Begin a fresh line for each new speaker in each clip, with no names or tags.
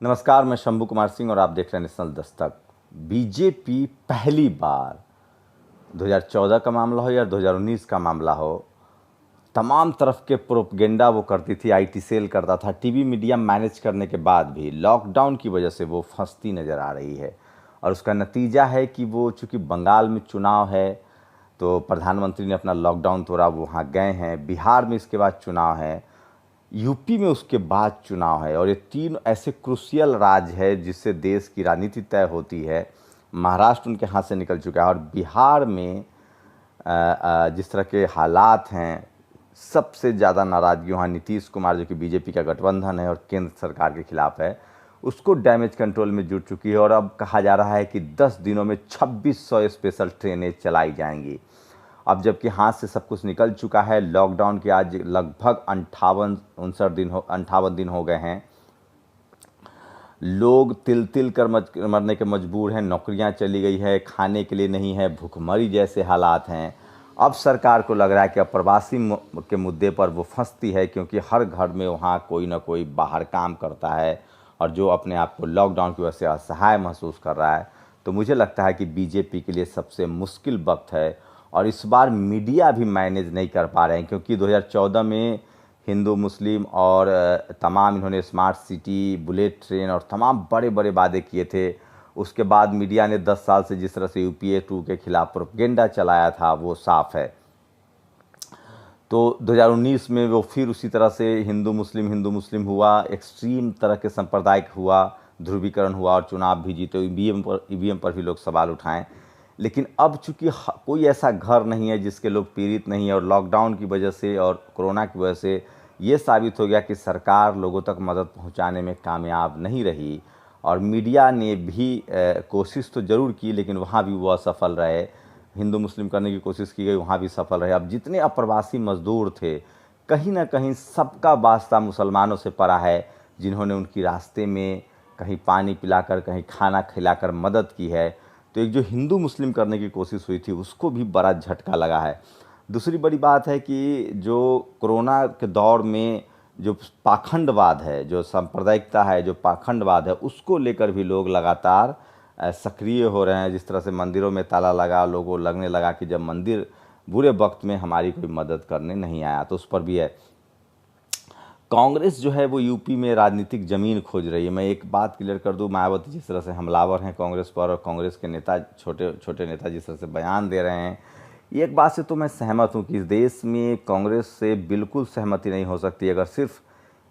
नमस्कार, मैं शंभू कुमार सिंह और आप देख रहे हैं नेशनल दस्तक। बीजेपी पहली बार 2014 का मामला हो या 2019 का मामला हो, तमाम तरफ के प्रोपगेंडा वो करती थी, आईटी सेल करता था। टीवी मीडिया मैनेज करने के बाद भी लॉकडाउन की वजह से वो फंसती नज़र आ रही है। और उसका नतीजा है कि वो चूँकि बंगाल में चुनाव है तो प्रधानमंत्री ने अपना लॉकडाउन तोड़ा, वो वहाँ गए हैं। बिहार में इसके बाद चुनाव है, यूपी में उसके बाद चुनाव है, और ये तीन ऐसे क्रूशियल राज्य है जिससे देश की राजनीति तय होती है। महाराष्ट्र उनके हाथ से निकल चुका है और बिहार में जिस तरह के हालात हैं, सबसे ज़्यादा नाराज़गी वहाँ नीतीश कुमार जो कि बीजेपी का गठबंधन है और केंद्र सरकार के खिलाफ है, उसको डैमेज कंट्रोल में जुट चुकी है। और अब कहा जा रहा है कि 10 दिनों में 2600 स्पेशल ट्रेनें चलाई जाएंगी। अब जबकि हाथ से सब कुछ निकल चुका है, लॉकडाउन के आज लगभग 58 दिन हो गए हैं। लोग तिल तिल कर मरने के मजबूर हैं, नौकरियां चली गई है, खाने के लिए नहीं है, भुखमरी जैसे हालात हैं। अब सरकार को लग रहा है कि अब प्रवासी के मुद्दे पर वो फंसती है, क्योंकि हर घर में वहाँ कोई ना कोई बाहर काम करता है और जो अपने आप को लॉकडाउन की वजह से असहाय महसूस कर रहा है। तो मुझे लगता है कि बीजेपी के लिए सबसे मुश्किल वक्त है और इस बार मीडिया भी मैनेज नहीं कर पा रहे हैं, क्योंकि 2014 में हिंदू मुस्लिम और तमाम इन्होंने स्मार्ट सिटी, बुलेट ट्रेन और तमाम बड़े बड़े वादे किए थे। उसके बाद मीडिया ने 10 साल से जिस तरह से यूपीए 2 के खिलाफ प्रोपगेंडा चलाया था वो साफ है। तो 2019 में वो फिर उसी तरह से हिंदू मुस्लिम हुआ, एक्सट्रीम तरह के सांप्रदायिक हुआ, ध्रुवीकरण हुआ और चुनाव भी जीते। ईवीएम पर भी लोग सवाल उठाएं। लेकिन अब चूंकि कोई ऐसा घर नहीं है जिसके लोग पीड़ित नहीं है, और लॉकडाउन की वजह से और कोरोना की वजह से ये साबित हो गया कि सरकार लोगों तक मदद पहुंचाने में कामयाब नहीं रही। और मीडिया ने भी कोशिश तो ज़रूर की, लेकिन वहाँ भी वो असफल रहे। हिंदू मुस्लिम करने की कोशिश की गई, वहाँ भी सफल रहे। अब जितने अप्रवासी मजदूर थे, कहीं ना कहीं सबका वास्ता मुसलमानों से पड़ा है, जिन्होंने उनकी रास्ते में कहीं पानी पिलाकर, कहीं खाना खिलाकर मदद की है। तो एक जो हिंदू मुस्लिम करने की कोशिश हुई थी उसको भी बड़ा झटका लगा है। दूसरी बड़ी बात है कि जो कोरोना के दौर में जो पाखंडवाद है, जो सांप्रदायिकता है, जो पाखंडवाद है, उसको लेकर भी लोग लगातार सक्रिय हो रहे हैं। जिस तरह से मंदिरों में ताला लगा, लोगों को लगने लगा कि जब मंदिर बुरे वक्त में हमारी कोई मदद करने नहीं आया, तो उस पर भी है। कांग्रेस जो है वो यूपी में राजनीतिक ज़मीन खोज रही है। मैं एक बात क्लियर कर दूं, मायावती जिस तरह से हमलावर हैं कांग्रेस पर और कांग्रेस के नेता, छोटे छोटे नेता जिस तरह से बयान दे रहे हैं, एक बात से तो मैं सहमत हूं कि इस देश में कांग्रेस से बिल्कुल सहमति नहीं हो सकती अगर सिर्फ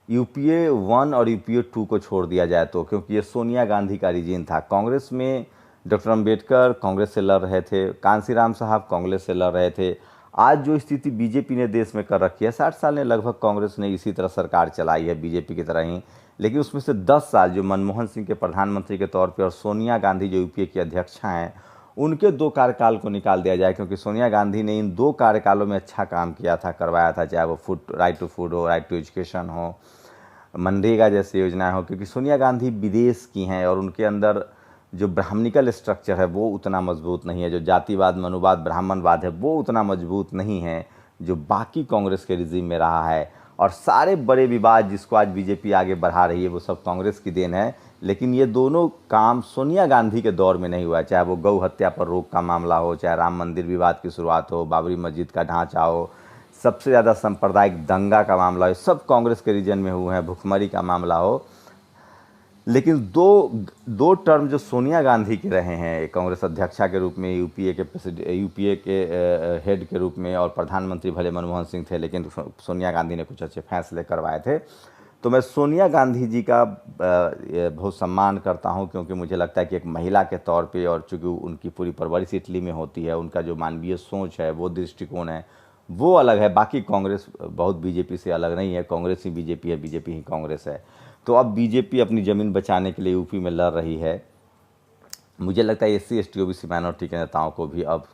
यूपीए 1 और यूपीए 2 को छोड़ दिया जाए तो, क्योंकि ये सोनिया गांधी का रीजन था। कांग्रेस में डॉक्टर अंबेडकर कांग्रेस से लड़ रहे थे, कांसीराम साहब कांग्रेस से लड़ रहे थे। आज जो स्थिति बीजेपी ने देश में कर रखी है, 60 साल ने लगभग कांग्रेस ने इसी तरह सरकार चलाई है बीजेपी की तरह ही, लेकिन उसमें से 10 साल जो मनमोहन सिंह के प्रधानमंत्री के तौर पे और सोनिया गांधी जो यूपीए की अध्यक्षा हैं, उनके 2 कार्यकाल को निकाल दिया जाए, क्योंकि सोनिया गांधी ने इन 2 कार्यकालों में अच्छा काम किया था, करवाया था, चाहे वो राइट टू फूड हो, राइट टू एजुकेशन हो, मनरेगा जैसी योजनाएं हो। क्योंकि सोनिया गांधी विदेश की हैं और उनके अंदर जो ब्राह्मणिकल स्ट्रक्चर है वो उतना मजबूत नहीं है, जो जातिवाद, मनुवाद, ब्राह्मणवाद है वो उतना मजबूत नहीं है जो बाकी कांग्रेस के रिजीम में रहा है। और सारे बड़े विवाद जिसको आज बीजेपी आगे बढ़ा रही है वो सब कांग्रेस की देन है। लेकिन ये दोनों काम सोनिया गांधी के दौर में नहीं हुआ, चाहे वो गौ हत्या पर रोक का मामला हो, चाहे राम मंदिर विवाद की शुरुआत हो, बाबरी मस्जिद का ढांचा हो, सबसे ज़्यादा सांप्रदायिक दंगा का मामला हो, सब कांग्रेस के रीजन में हुए हैं, भुखमरी का मामला हो। लेकिन दो टर्म जो सोनिया गांधी के रहे हैं कांग्रेस अध्यक्षा के रूप में, यूपीए के हेड के रूप में, और प्रधानमंत्री भले मनमोहन सिंह थे, लेकिन सोनिया गांधी ने कुछ अच्छे फैसले करवाए थे। तो मैं सोनिया गांधी जी का बहुत सम्मान करता हूं, क्योंकि मुझे लगता है कि एक महिला के तौर पे, और चूँकि उनकी पूरी परवरिश इटली में होती है, उनका जो मानवीय सोच है, वो दृष्टिकोण है, वो अलग है। बाकी कांग्रेस बहुत बीजेपी से अलग नहीं है, कांग्रेस ही बीजेपी है, बीजेपी ही कांग्रेस है। तो अब बीजेपी अपनी ज़मीन बचाने के लिए यूपी में लड़ रही है। मुझे लगता है एससी एसटी ओबीसी माइनॉरिटी के नेताओं को भी अब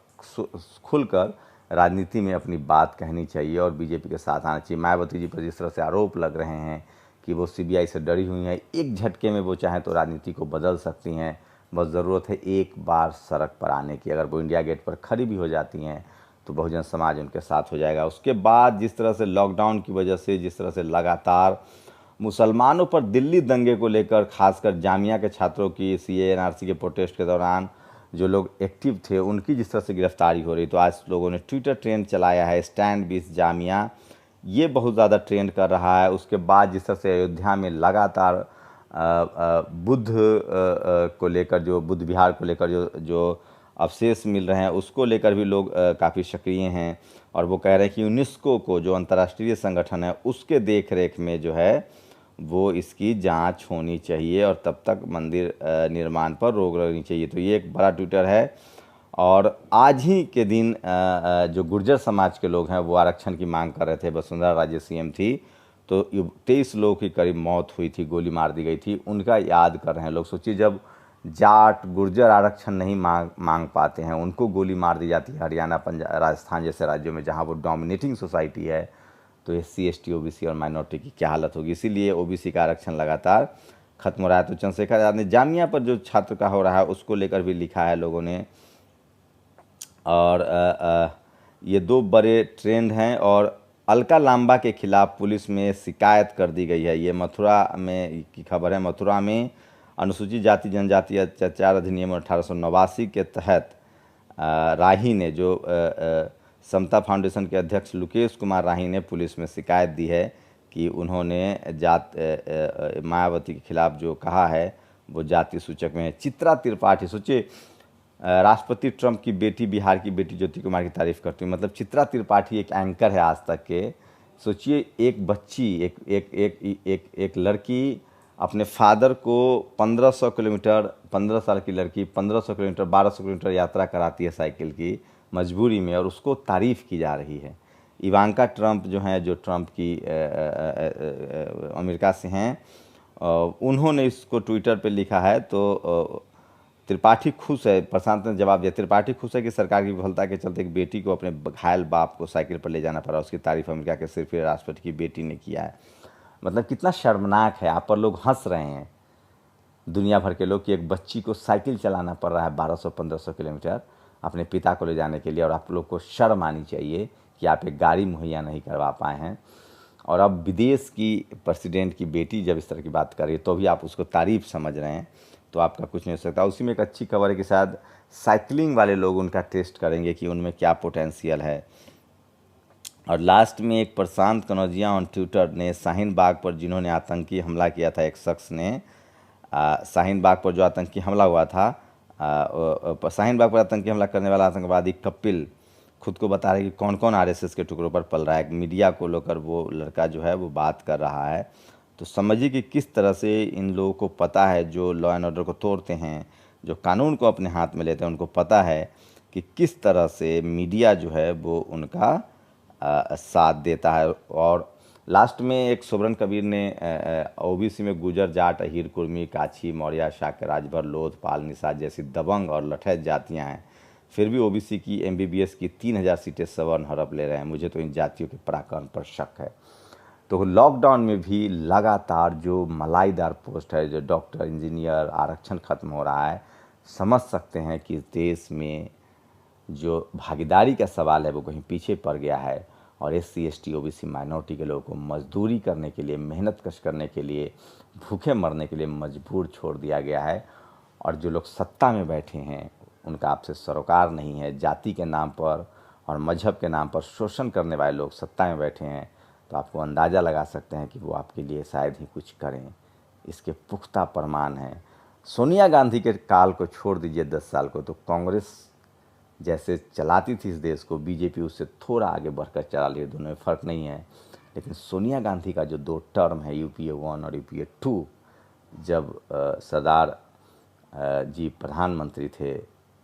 खुलकर राजनीति में अपनी बात कहनी चाहिए और बीजेपी के साथ आना चाहिए। मायावती जी पर जिस तरह से आरोप लग रहे हैं कि वो सीबीआई से डरी हुई हैं, एक झटके में वो चाहें तो राजनीति को बदल सकती हैं। बस ज़रूरत है एक बार सड़क पर आने की। अगर वो इंडिया गेट पर खड़ी भी हो जाती हैं तो बहुजन समाज उनके साथ हो जाएगा। उसके बाद जिस तरह से लॉकडाउन की वजह से, जिस तरह से लगातार मुसलमानों पर दिल्ली दंगे को लेकर, खासकर जामिया के छात्रों की सीए एनआरसी के प्रोटेस्ट के दौरान जो लोग एक्टिव थे उनकी जिस तरह से गिरफ्तारी हो रही, तो आज लोगों ने ट्विटर ट्रेंड चलाया है स्टैंड विद जामिया, ये बहुत ज़्यादा ट्रेंड कर रहा है। उसके बाद जिस तरह से अयोध्या में लगातार बुद्ध को लेकर, जो बुद्ध विहार को लेकर जो अवशेष मिल रहे हैं उसको लेकर भी लोग काफ़ी सक्रिय हैं, और वो कह रहे हैं कि यूनेस्को को, जो अंतर्राष्ट्रीय संगठन है, उसके देख रेख में जो है वो इसकी जांच होनी चाहिए और तब तक मंदिर निर्माण पर रोक लगनी चाहिए। तो ये एक बड़ा ट्विटर है। और आज ही के दिन जो गुर्जर समाज के लोग हैं वो आरक्षण की मांग कर रहे थे, वसुंधरा राजे सीएम थी, तो 23 लोगों की करीब मौत हुई थी, गोली मार दी गई थी, उनका याद कर रहे हैं लोग। सोचिए, जब जाट गुर्जर आरक्षण नहीं मांग पाते हैं, उनको गोली मार दी जाती है हरियाणा, पंजाब, राजस्थान जैसे राज्यों में जहां वो डोमिनेटिंग सोसाइटी है, तो एससी एसटी ओबीसी और माइनॉरिटी की क्या हालत होगी। इसीलिए ओबीसी का आरक्षण लगातार खत्म हो रहा है। तो चंद्रशेखर आज़ाद ने जामिया पर जो छात्र का हो रहा है उसको लेकर भी लिखा है लोगों ने, और ये दो बड़े ट्रेंड हैं। और अलका लांबा के खिलाफ पुलिस में शिकायत कर दी गई है, ये मथुरा में की खबर है। मथुरा में अनुसूचित जाति जनजाति अत्याचार अधिनियम 1889 के तहत राही ने, जो समता फाउंडेशन के अध्यक्ष लुकेश कुमार राही ने पुलिस में शिकायत दी है कि उन्होंने मायावती के खिलाफ जो कहा है वो जाति सूचक में है। चित्रा त्रिपाठी, सोचिए, राष्ट्रपति ट्रंप की बेटी, बिहार की बेटी ज्योति कुमार की तारीफ करती हूँ, मतलब चित्रा त्रिपाठी एक एंकर है आज तक के। सोचिए, एक बच्ची, एक लड़की अपने फादर को 1500 किलोमीटर, 15 साल की लड़की 1500 किलोमीटर, 1200 किलोमीटर यात्रा कराती है साइकिल की मजबूरी में, और उसको तारीफ़ की जा रही है। इवांका ट्रंप जो हैं, जो ट्रंप की अमेरिका से हैं, उन्होंने इसको ट्विटर पे लिखा है। तो त्रिपाठी खुश है, प्रशांत ने जवाब दिया, त्रिपाठी खुश है कि सरकार की विफलता के चलते एक बेटी को अपने घायल बाप को साइकिल पर ले जाना पड़ा। उसकी तारीफ अमेरिका के सिर्फ राष्ट्रपति की बेटी ने किया है। मतलब कितना शर्मनाक है, आप पर लोग हंस रहे हैं, दुनिया भर के लोग, कि एक बच्ची को साइकिल चलाना पड़ रहा है 1200-1500 किलोमीटर अपने पिता को ले जाने के लिए, और आप लोग को शर्म आनी चाहिए कि आप एक गाड़ी मुहैया नहीं करवा पाए हैं। और अब विदेश की प्रेसिडेंट की बेटी जब इस तरह की बात कर रही है तो भी आप उसको तारीफ समझ रहे हैं, तो आपका कुछ नहीं हो सकता। उसी में एक अच्छी खबर है कि शायद साइकिलिंग वाले लोग उनका टेस्ट करेंगे कि उनमें क्या पोटेंशियल है। और लास्ट में एक प्रशांत कनौजिया ऑन ट्विटर ने शाहीन बाग पर जिन्होंने आतंकी हमला किया था, एक शख्स ने शाहीन बाग पर जो आतंकी हमला हुआ था, शाहीन बाग पर आतंकी हमला करने वाला आतंकवादी कपिल खुद को बता रहे कि कौन कौन आरएसएस के टुकड़ों पर पल रहा है। मीडिया को लेकर वो लड़का जो है वो बात कर रहा है। तो समझिए कि किस तरह से इन लोगों को पता है, जो लॉ एंड ऑर्डर को तोड़ते हैं, जो कानून को अपने हाथ में लेते हैं, उनको पता है कि किस तरह से मीडिया जो है वो उनका साथ देता है। और लास्ट में एक सोबरन कबीर ने ओबीसी में गुजर, जाट, अहीर, कुर्मी, काछी, मौर्य, शाक्य, राजभर, लोध, पाल, निषाद जैसी दबंग और लठैत जातियां हैं, फिर भी ओबीसी की एमबीबीएस की 3000 सीटें सवर्ण हड़प ले रहे हैं। मुझे तो इन जातियों के पराक्रम पर शक है। तो लॉकडाउन में भी लगातार जो मलाईदार पोस्ट है, जो डॉक्टर, इंजीनियर, आरक्षण खत्म हो रहा है, समझ सकते हैं कि इस देश में जो भागीदारी का सवाल है वो कहीं पीछे पड़ गया है, और एससी एसटी ओबीसी माइनॉरिटी के लोगों को मजदूरी करने के लिए, मेहनत कश करने के लिए, भूखे मरने के लिए मजबूर छोड़ दिया गया है। और जो लोग सत्ता में बैठे हैं उनका आपसे सरोकार नहीं है। जाति के नाम पर और मजहब के नाम पर शोषण करने वाले लोग सत्ता में बैठे हैं, तो आपको अंदाज़ा लगा सकते हैं कि वो आपके लिए शायद ही कुछ करें। इसके पुख्ता प्रमाण हैं। सोनिया गांधी के काल को छोड़ दीजिए 10 साल को, तो कांग्रेस जैसे चलाती थी इस देश को, बीजेपी उससे थोड़ा आगे बढ़कर चला रही है, दोनों में फ़र्क नहीं है। लेकिन सोनिया गांधी का जो 2 टर्म है, यूपीए 1 और यूपीए 2, जब सरदार जी प्रधानमंत्री थे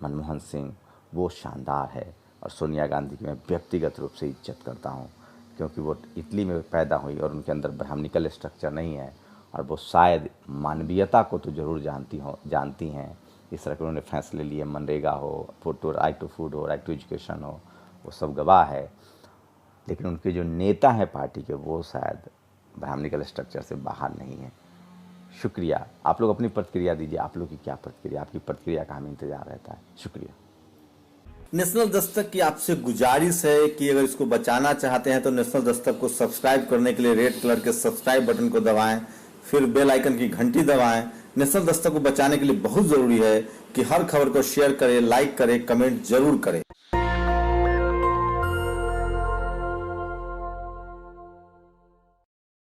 मनमोहन सिंह, वो शानदार है। और सोनिया गांधी की मैं व्यक्तिगत रूप से इज्जत करता हूँ, क्योंकि वो इटली में पैदा हुई और उनके अंदर ब्राह्मणिकल स्ट्रक्चर नहीं है, और वो शायद मानवीयता को तो ज़रूर जानती हैं। इस तरह के उन्होंने फैसले लिए, मनरेगा हो, राइट टू फूड हो, राइट टू एजुकेशन हो, वो सब गवाह है। लेकिन उनके जो नेता हैं पार्टी के, वो शायद ब्राह्मणिकल स्ट्रक्चर से बाहर नहीं है। शुक्रिया। आप लोग अपनी प्रतिक्रिया दीजिए, आप लोग की क्या प्रतिक्रिया, आपकी प्रतिक्रिया का हमें इंतज़ार रहता है। शुक्रिया। नेशनल दस्तक की आपसे गुजारिश है कि अगर इसको बचाना चाहते हैं तो नेशनल दस्तक को सब्सक्राइब करने के लिए रेड कलर के सब्सक्राइब बटन को दबाएं, फिर बेल आइकन की घंटी दबाएं। नेशनल दस्तक को बचाने के लिए बहुत जरूरी है कि हर खबर को शेयर करें, लाइक करें, कमेंट जरूर करें।